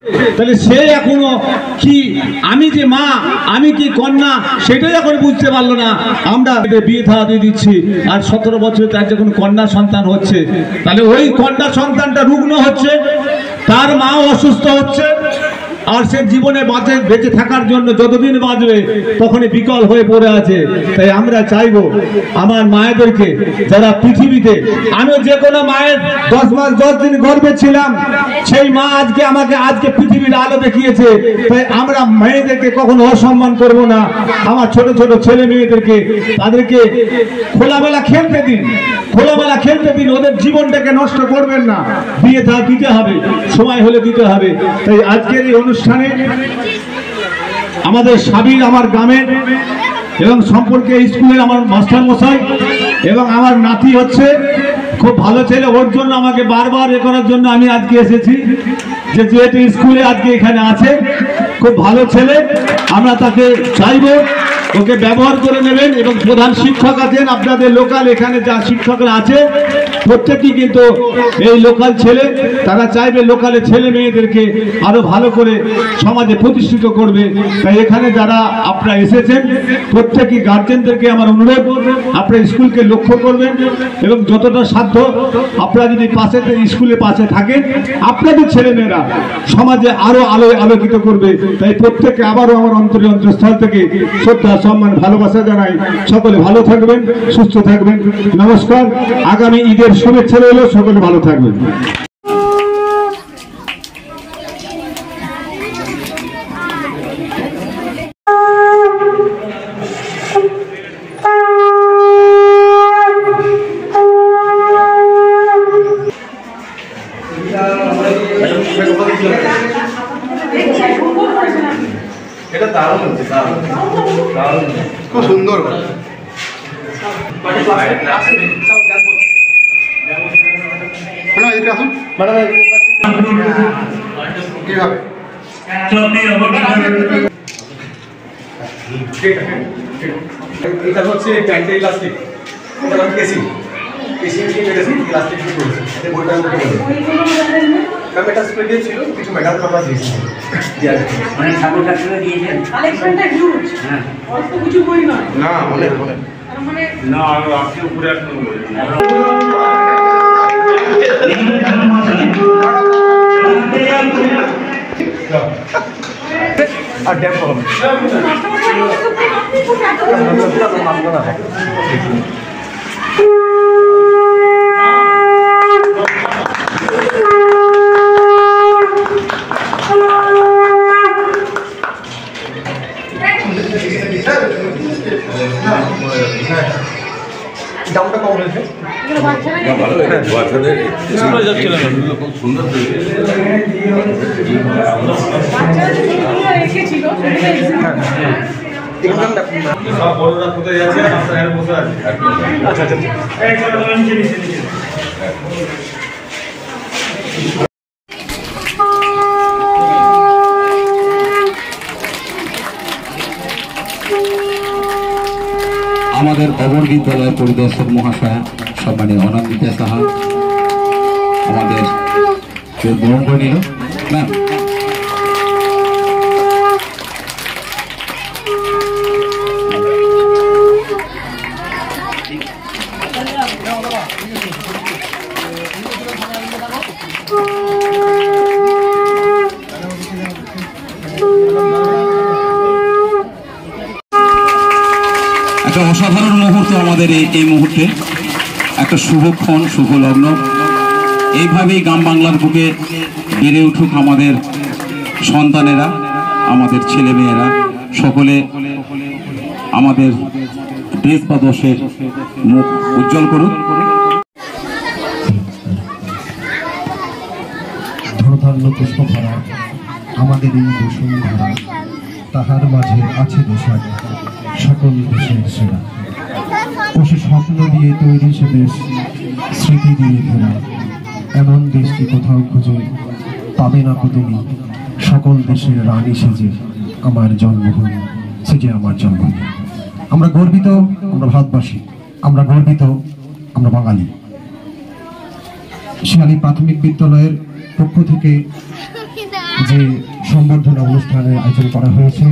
তাহলে সে এখনো কি আমি যে মা আমি কি কন্যা সেটাই এখন বুঝতে পারলো না। আমরা বিয়ে থা দিয়ে দিচ্ছি আর 17 বছর তার যখন কন্যা সন্তান হচ্ছে, তাহলে ওই কন্যা সন্তানটা রুগ্ন হচ্ছে, তার মাও অসুস্থ হচ্ছে, আর সে জীবনে বেঁচে থাকার জন্য যতদিন বাঁচবে তখনই বিকল হয়ে পড়ে আছে। তাই আমরা চাইবো আমার মায়েদেরকে যারা পৃথিবীতে, আমি যে কোনো মায়ের 10 মাস 10 দিন গর্ভে ছিলাম, সেই মা আজকে পৃথিবীর আলো দেখিয়েছে। তাই আমরা মেয়েদেরকে কখনো অসম্মান করব না। আমার ছোট ছোট ছেলে মেয়েদেরকে তাদেরকে খোলামেলা খেলতে দিন, খোলামেলা খেলতে দিন, ওদের জীবনটাকে নষ্ট করবেন না। বিয়ে থা দিতে হবে, সময় হলে দিতে হবে। তাই আজকের এই অনুষ্ঠানে আমাদের সাবির আমার গ্রামের এবং সম্পর্কে স্কুলের আমার মাস্টার মশাই এবং আমার নাতি হচ্ছে খুব ভালো ছেলে, ওর জন্য আমাকে বারবার এ করার জন্য আমি আজকে এসেছি যে যেহেতু স্কুলে আজকে এখানে আছে, খুব ভালো ছেলে, আমরা তাকে চাইবো ওকে ব্যবহার করে নেবেন। এবং প্রধান শিক্ষক আছেন আপনাদের লোকাল, এখানে যা শিক্ষকরা আছে প্রত্যেকেই কিন্তু এই লোকাল ছেলে, তারা চাইবে লোকালে ছেলে মেয়েদেরকে আরো ভালো করে সমাজে প্রতিষ্ঠিত করবে। তাই এখানে যারা আপনারা এসেছেন প্রত্যেকেই গার্জেনদেরকে আমার অনুরোধ, আপনারা স্কুলকে লক্ষ্য করবেন এবং যতটা সাধ্য আপনারা যদি স্কুলের পাশে থাকেন, আপনাদের ছেলেমেয়েরা সমাজে আরো আলোকিত করবে। তাই প্রত্যেককে আবারও আমার অন্তরস্থল থেকে শ্রদ্ধা সম্মান ভালোবাসা জানাই। সকলে ভালো থাকবেন, সুস্থ থাকবেন। নমস্কার। আগামী ঈদের শুভেচ্ছা রইল, সকলে ভালো থাকবেন। এটা দারুণ হচ্ছে, দারুণ খুব সুন্দর। এটা হচ্ছে প্যান্টের ইলাস্টিক, কেসিং মেডিসিন ইলাস্টিক করেছে, বইটা এটা স্প্রে ছিল, কিছু মেটাল আমরা দিয়েছি, মানে ঠাকুর ঠাকুর দিয়েছেন। কালেকশনটা হিউজ, হ্যাঁ অল্প কিছু বই নয় না, অনেক মানে না, আর আপনি উপরে আসুন বই আর ড্যাম হবে দামটা কম হয়েছে, বাচ্চাদের খুব সুন্দর বড়রা কোথায় যাচ্ছে, বসে আছে। আচ্ছা আচ্ছা, আমাদের অবর বিদ্যালয়ের পরিদর্শক মহাশয়া সম্মানীয় অনন্দিতা সাহা আমাদের গ্রহণ করে নিল। ম্যাম একটা অসাধারণ মুহূর্ত আমাদের এই মুহূর্তে, একটা শুভক্ষণ, শুভ লগ্ন। এইভাবেই গ্রাম বাংলার বুকে বেড়ে উঠুক আমাদের সন্তানেরা, আমাদের ছেলেমেয়েরা, সকলে আমাদের দেশ বা দশের মুখ উজ্জ্বল করুক। ধর্ধান্য পুষ্পভরা আমাদের এই বসুন্ধরা, তাহার মাঝে আছে দেশার সকল দেশের সেরা। পশু স্বপ্ন দিয়ে তৈরি সে দেশ, স্মৃতি দিয়ে ঘেরা। এমন দেশটি কোথাও খুঁজে পাবে না তুমি, সকল দেশের রানী সেজে আমার জন্মভূমি, সেজে আমার জন্মভূমি। আমরা গর্বিত, আমরা ভারতবাসী, আমরা গর্বিত, আমরা বাঙালি। শিয়ালী প্রাথমিক বিদ্যালয়ের পক্ষ থেকে যে সম্বর্ধনা অনুষ্ঠানের আয়োজন করা হয়েছে